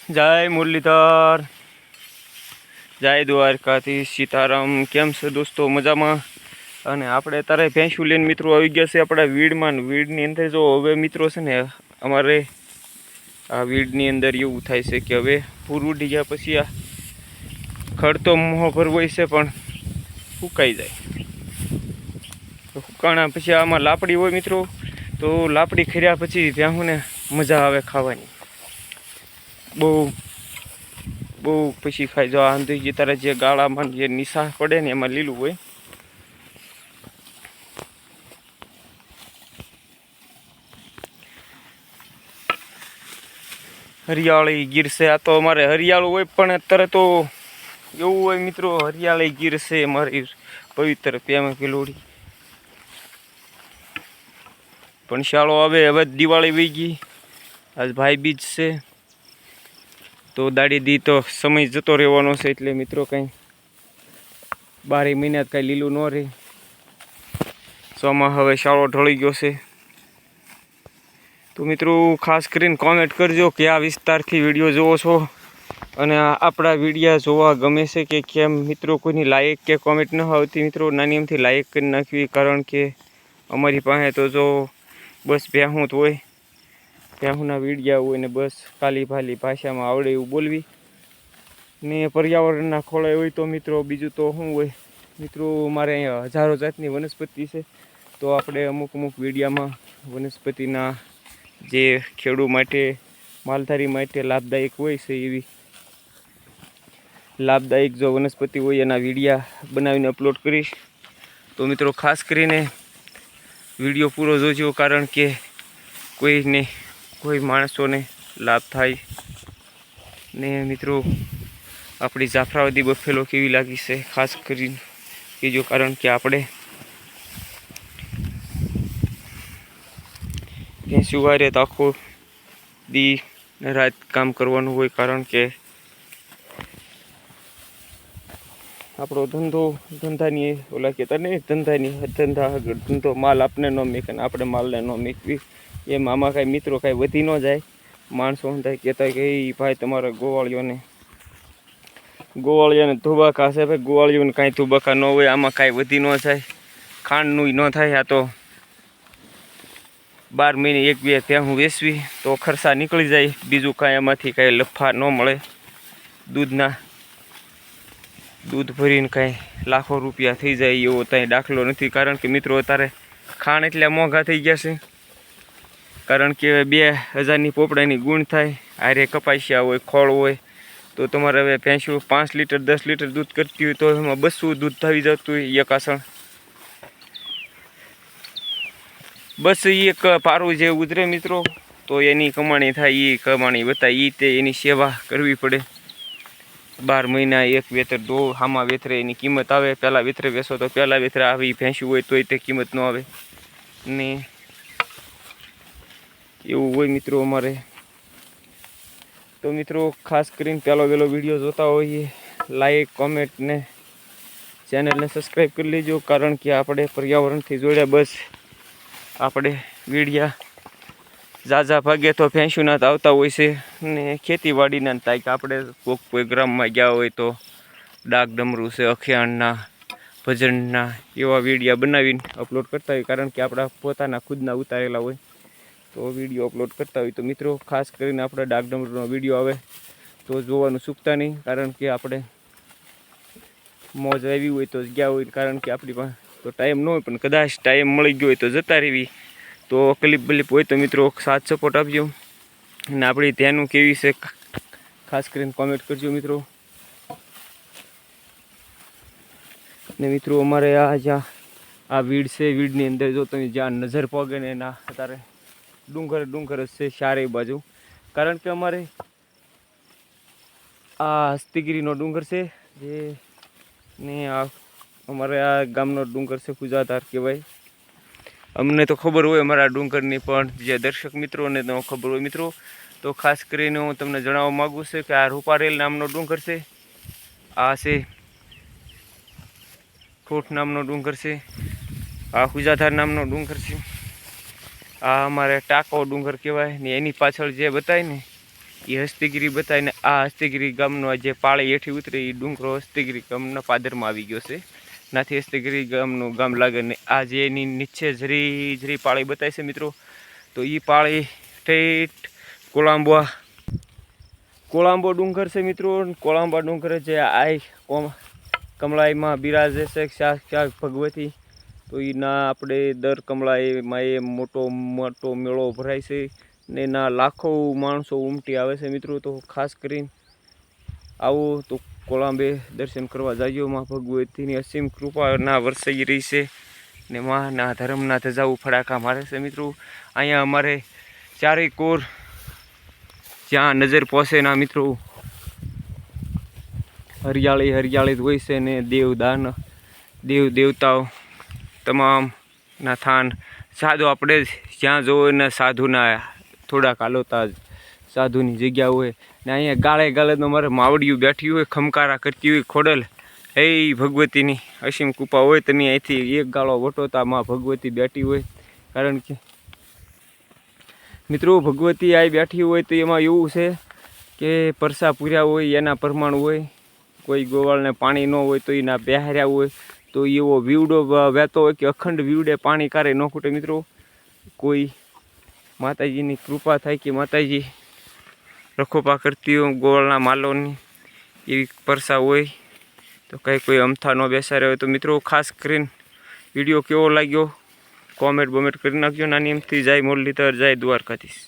जय मुरलीधर, जय द्वारकाधीश, सीताराम। केम छे दोस्तों? मजा में। अने आपणे अत्यारे भैंसू लईने मित्रों आई गया छे आपणा वीडमां। वीडनी अंदर जो हवे मित्रों छे ने अमारे आ वीडनी अंदर एवुं थाय छे के हवे पूर उडी गया पछी आ खड़ तो मोह भरवो छे पण फूकाई जाय। फूकाणा पछी आमां लापड़ी होय मित्रों, तो लापड़ी खर्या पछी भैंसूने मजा आवे खावानी। बहु बहु पछी खाई जो आंधी जे तारे जे गाळामां जे निशा पड़े ने एमां लीलुं होय। हरियाળી ગીર છે આ તો અમારે હરિયાળું હોય પણ અત્યારે તો એવું હોય મિત્રો હરિયાળી ગીર છે મારી પવિત્ર પ્રેમ કિલોડી પણ શાળો આવે હવે દિવાળી વઈ ગઈ આજ ભાઈ બીજ છે તો દાડી દી તો સમય જતો રહેવાનો છે એટલે મિત્રો કંઈ 12 મહિના કંઈ લીલું ન રહે સોમાં હવે શાળો ઢળી ગયો છે। तो मित्रों खास करीने कॉमेंट करजो कि आ विस्तारथी विडियो जोवो छो अने आपड़ा विडिया जोवा गमे छे के केम। मित्रों कोईनी लाइक के कॉमेंट न आवती मित्रों नानी एमथी लाइक करी नाखवी कारण के अमारी पासे तो जो बस भैंसू ज होय, भैंसूना विडिया होय ने बस काली भाली भाषामां आवडे एवुं बोलवी ने पर्यावरणना खोळे होय तो मित्रों बीजुं तो शुं होय। मित्रों मारे अहींया हजारों जातनी वनस्पति छे तो आपणे अमुक अमुक विडियामां वनस्पतिना जे खेडू माटे मालधारी माटे लाभदायक होय छे एवी लाभदायक जो वनस्पति होय एना विडिया बनावीने अपलोड करीश। तो मित्रों खास करीने विडियो पूरो जोजो कारण के कोईने कोई माणसोने लाभ थाय ने मित्रों आपणी जाफराबादी बफेलो केवी लागी छे खास करीने कीजो कारण के आपणे सुवारे तो आखो दी रात काम करवानुं होय कारण के आपणो धंधो धंधानी ओला कहता नहीं धंधानी धंधा धंधो माल आपने न मेके आपणे मालने न मेकवी एम आमां कांई मित्रों कांई वधी न जाय। माणसो कहता कि भाई तमारा गोवाळियोने धोबाका छे भाई गोवाळियोने कांई धोबाका न होय आमां कांई वधी न जाय खांडनुंय न थाय। आ तो 12 महीने एक बे भैंसू वेचवी तो खर्चा निकली जाए बीजू कांई एमांथी कांई लफा न मळे। दूध भरीने कांई लाखों रुपया थई जाए एवो कांई दाखलो नथी कारण के मित्रों अत्यारे खाण एटला मोंघा थई गया छे कारण के 2000 ની પોપડાની ગુણ थाय आरे कपासिया होय खोळ होय तो तमारे हवे भैंसू 5 लीटर 10 लीटर दूध करती होय तो एमां 200 दूध थई जतुं होय एक आसण। बस एक पारू जे उतरे मित्रों तो एनी कमाणी थाय ए कमाणी बताय ए ते एनी सेवा करवी पड़े। 12 महीना एक वेतर दो हामा वेतरे एनी किंमत आवे। पहला वेतरे वेचो तो पहला वेतरे आवी भैंसू होय तोय ते किंमत न आवे ने एवुं होय मित्रों अमारे। तो मित्रों खास करीने पहलो वेलो विडियो जोता होय लाइक कॉमेंट ने चैनल ने सब्सक्राइब कर लीजो कारण के आपणे पर्यावरण थी जोड्या बस आपणे विडिया जाजा भागे तो भैंसूना ज आवता होय छे ने खेतीवाड़ीना थाय के आपणे कोक प्रोग्राममां गया होय तो डाक डमरू छे अखियाणना भजनना एवा विडिया बनावीने अपलोड करता होय कारण के आपणा पोताना खुदना उतारेला होय तो विडियो अपलोड करता होय। तो मित्रों खास करीने आपणे डाक डमरूनो विडियो आवे तो जोवानुं चूकता नहीं कारण के आपणे मौज आवी होय तो गया होय कारण के आपणी पासे तो टाइम न होय पण कदाच टाइम मळी गयो होय तो जता रहेवी तो क्लिप ब्लिप होय तो मित्रों साथ सपोर्ट आपजो ने आपणी त्यानुं केवी छे खास करीने कॉमेंट करजो मित्रों। ने मित्रों अमारे आ वीड छे वीडनी अंदर जो तमे ज्यां नजर पगे ने एना अत्यारे डूंगर डूंगर छे चारे बाजू कारण के अमारे आ हस्तीगिरीनो डूंगर छे जे ने आ अमारे आ गामनो डूंगर छे खुजाधार कहेवाय। अमने तो खबर होय अमारा डूंगरनी पण जे दर्शक मित्रों ने तो खबर होय मित्रों। तो खास करीने हूँ तमने जणाववा मांगु छुं कि आ रूपारेल नामनो डूंगर छे आ छे खोट नामनो डूंगर छे आ खुजाधार नामनो डूंगर छे आ अमारे टाको डूंगर कहेवाय ने एनी पाछळ जे बताय ने એ હસ્તીગીરી બતાવીને આ હસ્તીગીરી ગામનો જે પાળી હેઠી ઉતરે એ ડુંગરો હસ્તીગીરી ગામના પાદરમાં આવી ગયો છે. નાથી હસ્તીગીરી ગામનું ગામ લાગે ને આ જે એની નીચે જરી પાળી બતાવી છે મિત્રો, તો એ પાળી ઠેઠ કોળાંબો ડુંગર છે મિત્રો. કોળાંબા ડુંગર જે કમળાઈમાં બિરાજે છે સાક્ષાત ભગવતી, તો એના આપણે દર કમળાઈમાં એ મોટો મેળો ભરાય છે ને એના લાખો માણસો ઉમટી આવે છે મિત્રો. તો ખાસ કરીને આવો તો કોળાંબે દર્શન કરવા જાજો. માં ભગવતીની અસીમ કૃપાના વરસાઈ રહી છે ને માના ધર્મના ધજાઓ ફડાકા મારે છે મિત્રો. અહીંયા અમારે ચારે કોર જ્યાં નજર પહોંચે ના મિત્રો હરિયાળી જ હોય છે ને દેવ દેવતાઓ તમામના થાન સાધુ આપણે જ્યાં જોવો ને સાધુના થોડાક હાલોતા સાધુની જગ્યા હોય ને અહીંયા ગાળે મારે માવડિયું બેઠી હોય ખમકારા કરતી હોય ખોડલ એ ભગવતીની અસીમ કૃપા હોય. તમે અહીંથી એક ગાળો વટોતા માં ભગવતી બેઠી હોય. કારણ કે મિત્રો ભગવતી આ બેઠી હોય તો એમાં એવું છે કે પરસા પૂર્યા હોય એના પ્રમાણ હોય. કોઈ ગોવાળને પાણી ન હોય તો એના બેહાર્યા હોય તો એવો વીવડો વહેતો હોય કે અખંડ વીવડે પાણી કારે ન ખૂટે મિત્રો. કોઈ માતાજીની કૃપા થાય કે માતાજી રખોપા કરતી હોય ગોવાળના માલોની એવી પરસા હોય તો કોઈ અમથા ન બેસાડ્યા હોય. તો મિત્રો ખાસ કરીને વિડીયો કેવો લાગ્યો કોમેન્ટ કરી નાખજો. નાની એમથી જય મુરલીધર, જય દ્વારકાધીશ.